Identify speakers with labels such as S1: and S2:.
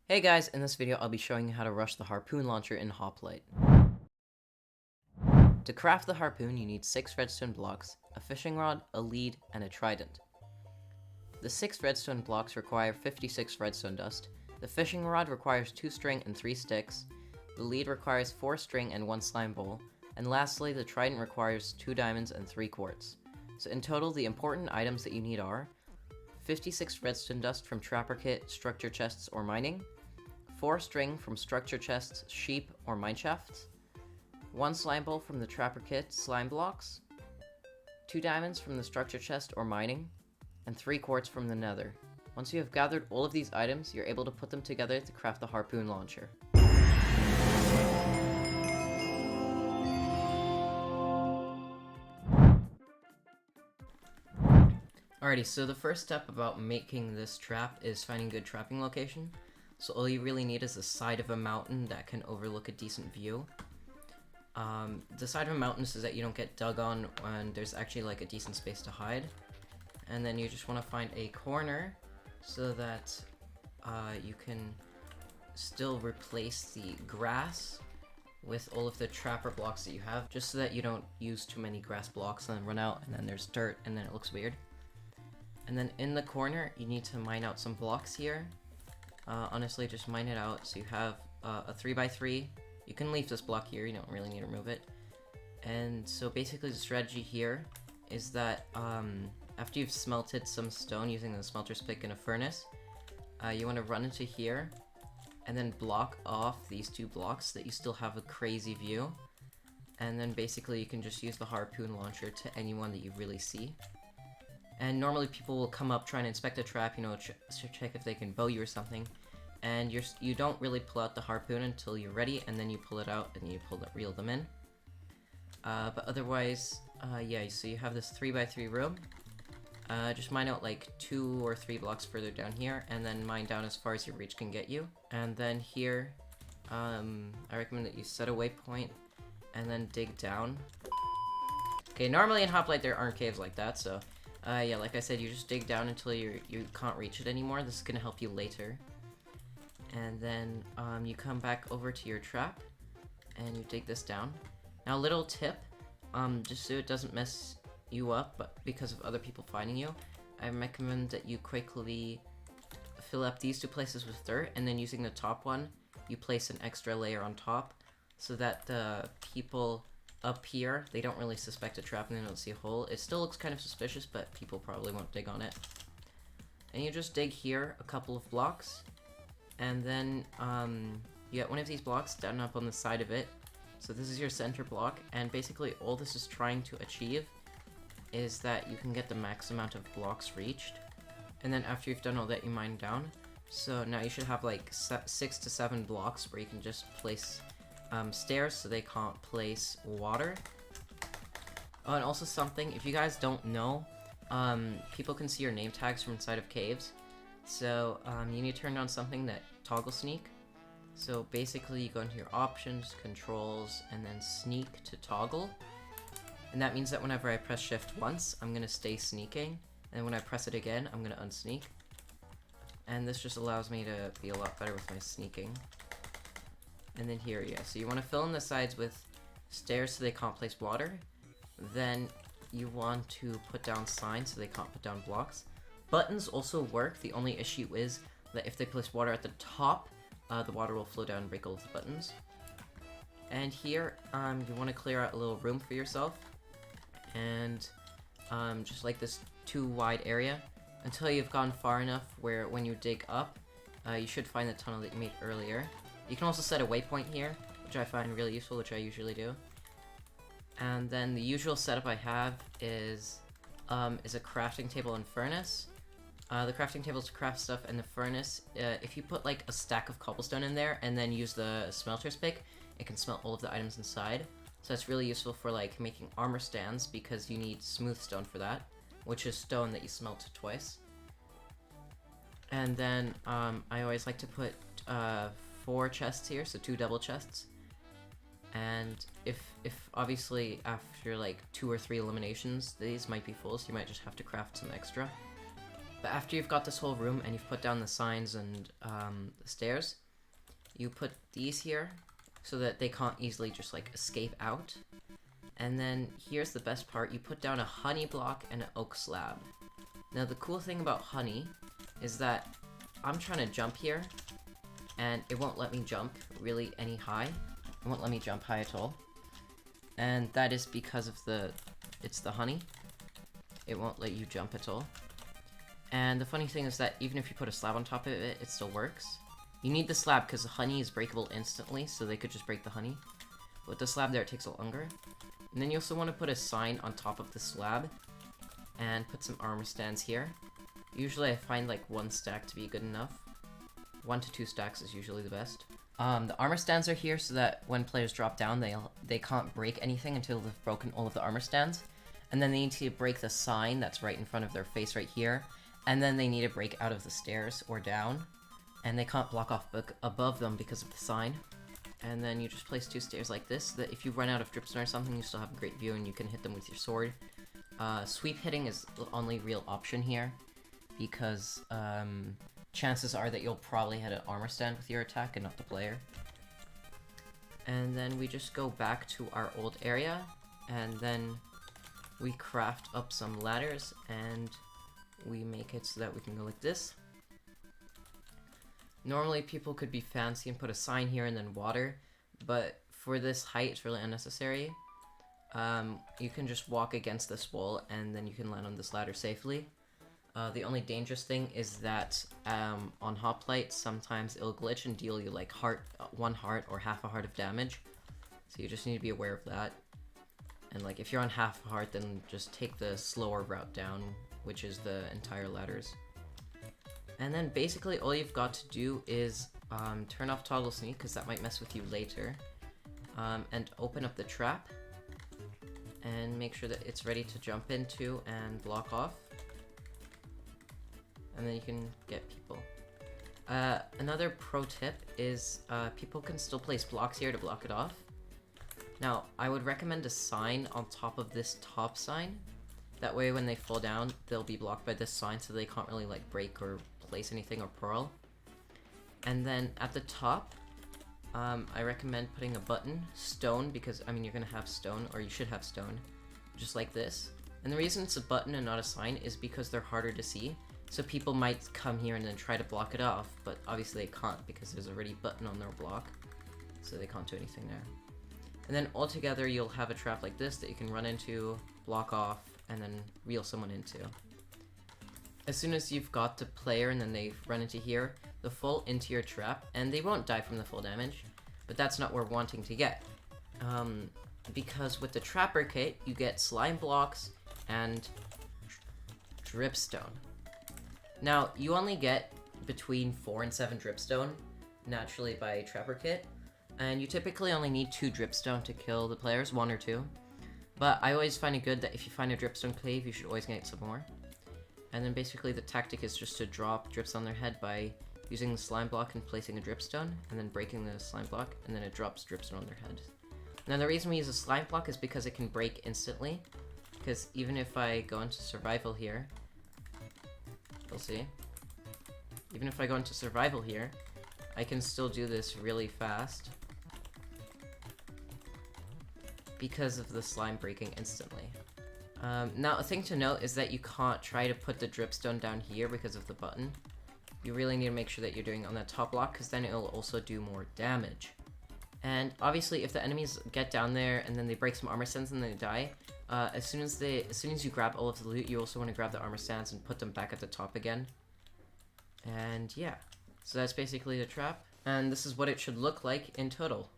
S1: Hey guys, in this video I'll be showing you how to rush the Harpoon launcher in Hoplite. To craft the Harpoon you need 6 redstone blocks, a fishing rod, a lead, and a trident. The 6 redstone blocks require 56 redstone dust, the fishing rod requires 2 string and 3 sticks, the lead requires 4 string and 1 slime bowl, and lastly the trident requires 2 diamonds and 3 quartz. So in total the important items that you need are 56 redstone dust from trapper kit, structure chests, or mining, 4 string from structure chests, sheep, or mineshafts, 1 slime bowl from the trapper kit, slime blocks, 2 diamonds from the structure chest or mining, and 3 quartz from the nether. Once you have gathered all of these items, you're able to put them together to craft the Harpoon launcher. Alrighty, so the first step about making this trap is finding a good trapping location. So all you really need is the side of a mountain that can overlook a decent view. The side of a mountain so that you don't get dug on when there's actually like a decent space to hide. And then you just want to find a corner so that you can still replace the grass with all of the trapper blocks that you have, just so that you don't use too many grass blocks and then run out and then there's dirt and then it looks weird. And then in the corner you need to mine out some blocks here. Honestly, just mine it out so you have a 3x3. You can leave this block here, you don't really need to remove it. And so basically the strategy here is that after you've smelted some stone using the smelter's pick in a furnace, you want to run into here and then block off these 2 blocks so that you still have a crazy view. And then basically you can just use the Harpoon launcher to anyone that you really see. And normally people will come up trying to inspect a trap, check if they can bow you or something. And you don't really pull out the Harpoon until you're ready, and then you pull it out and you reel them in. But otherwise, yeah, so you have this 3x3 room. Just mine out like 2 or 3 blocks further down here, and then mine down as far as your reach can get you. And then here, I recommend that you set a waypoint, and then dig down. Okay, normally in Hoplite there aren't caves like that, so yeah, like I said, you just dig down until you can't reach it anymore. This is gonna help you later. And then you come back over to your trap, and you dig this down. Now, little tip, just so it doesn't mess you up, but because of other people finding you, I recommend that you quickly fill up these 2 places with dirt, and then using the top one, you place an extra layer on top, so that the people up here, they don't really suspect a trap and they don't see a hole. It still looks kind of suspicious, but people probably won't dig on it. And you just dig here a couple of blocks, and then you get one of these blocks down up on the side of it. So this is your center block, and basically all this is trying to achieve is that you can get the max amount of blocks reached. And then after you've done all that, you mine down. So now you should have like 6 to 7 blocks where you can just place stairs so they can't place water. Oh, and also something, if you guys don't know, people can see your name tags from inside of caves. So you need to turn on something that toggle sneak. So basically you go into your options, controls, and then sneak to toggle. And that means that whenever I press shift once, I'm gonna stay sneaking. And when I press it again, I'm gonna unsneak. And this just allows me to be a lot better with my sneaking. And then here, yeah, so you want to fill in the sides with stairs so they can't place water. Then you want to put down signs so they can't put down blocks. Buttons also work. The only issue is that if they place water at the top, the water will flow down and break all of the buttons. And here, you want to clear out a little room for yourself. And just like this 2 wide area until you've gone far enough where when you dig up, you should find the tunnel that you made earlier. You can also set a waypoint here, which I find really useful, which I usually do. And then the usual setup I have is a crafting table and furnace. The crafting table is to craft stuff, and the furnace, if you put like a stack of cobblestone in there and then use the smelter's pick, it can smelt all of the items inside. So that's really useful for like making armor stands because you need smooth stone for that, which is stone that you smelt twice. And then I always like to put 4 chests here, so 2 double chests. And if obviously after like 2 or 3 eliminations, these might be full, so you might just have to craft some extra. But after you've got this whole room and you've put down the signs and the stairs, you put these here so that they can't easily just like escape out. And then here's the best part, you put down a honey block and an oak slab. Now the cool thing about honey is that I'm trying to jump here and it won't let me jump really any high. It won't let me jump high at all. And that is because of it's the honey. It won't let you jump at all. And the funny thing is that even if you put a slab on top of it, it still works. You need the slab because the honey is breakable instantly, so they could just break the honey. With the slab there, it takes a lot longer. And then you also want to put a sign on top of the slab and put some armor stands here. Usually I find like 1 stack to be good enough. 1 to 2 stacks is usually the best. The armor stands are here so that when players drop down, they can't break anything until they've broken all of the armor stands. And then they need to break the sign that's right in front of their face right here. And then they need to break out of the stairs or down. And they can't block off above them because of the sign. And then you just place 2 stairs like this, so that if you run out of dripstone or something, you still have a great view and you can hit them with your sword. Sweep hitting is the only real option here, because chances are that you'll probably hit an armor stand with your attack and not the player. And then we just go back to our old area, and then we craft up some ladders, and we make it so that we can go like this. Normally people could be fancy and put a sign here and then water, but for this height it's really unnecessary. You can just walk against this wall and then you can land on this ladder safely. The only dangerous thing is that on Hoplite sometimes it'll glitch and deal you like 1 heart or half a heart of damage. So you just need to be aware of that. And like if you're on half a heart, then just take the slower route down, which is the entire ladders. And then basically all you've got to do is turn off toggle sneak, because that might mess with you later, and open up the trap and make sure that it's ready to jump into and block off, and then you can get people. Another pro tip is people can still place blocks here to block it off. Now I would recommend a sign on top of this top sign. That way when they fall down, they'll be blocked by this sign, so they can't really like break or place anything or pearl. And then at the top, I recommend putting a button, stone, because I mean you're gonna have stone, or you should have stone, just like this. And the reason it's a button and not a sign is because they're harder to see. So people might come here and then try to block it off, but obviously they can't because there's already a button on their block, so they can't do anything there. And then altogether you'll have a trap like this that you can run into, block off, and then reel someone into. As soon as you've got the player and then they run into here, they'll fall into your trap, and they won't die from the full damage, but that's not what we're wanting to get. Because with the trapper kit, you get slime blocks and dripstone. Now, you only get between 4 and 7 dripstone, naturally by trapper kit, and you typically only need 2 dripstone to kill the players, 1 or 2. But I always find it good that if you find a dripstone cave, you should always get some more. And then basically the tactic is just to drop drips on their head by using the slime block and placing a dripstone, and then breaking the slime block, and then it drops dripstone on their head. Now the reason we use a slime block is because it can break instantly, because even if I go into survival here, you'll see, even if I go into survival here, I can still do this really fast because of the slime breaking instantly. Now, a thing to note is that you can't try to put the dripstone down here because of the button. You really need to make sure that you're doing it on that top block, because then it'll also do more damage. And obviously, if the enemies get down there and then they break some armor stands and they die, as soon as you grab all of the loot, you also want to grab the armor stands and put them back at the top again. And yeah, so that's basically the trap, and this is what it should look like in total.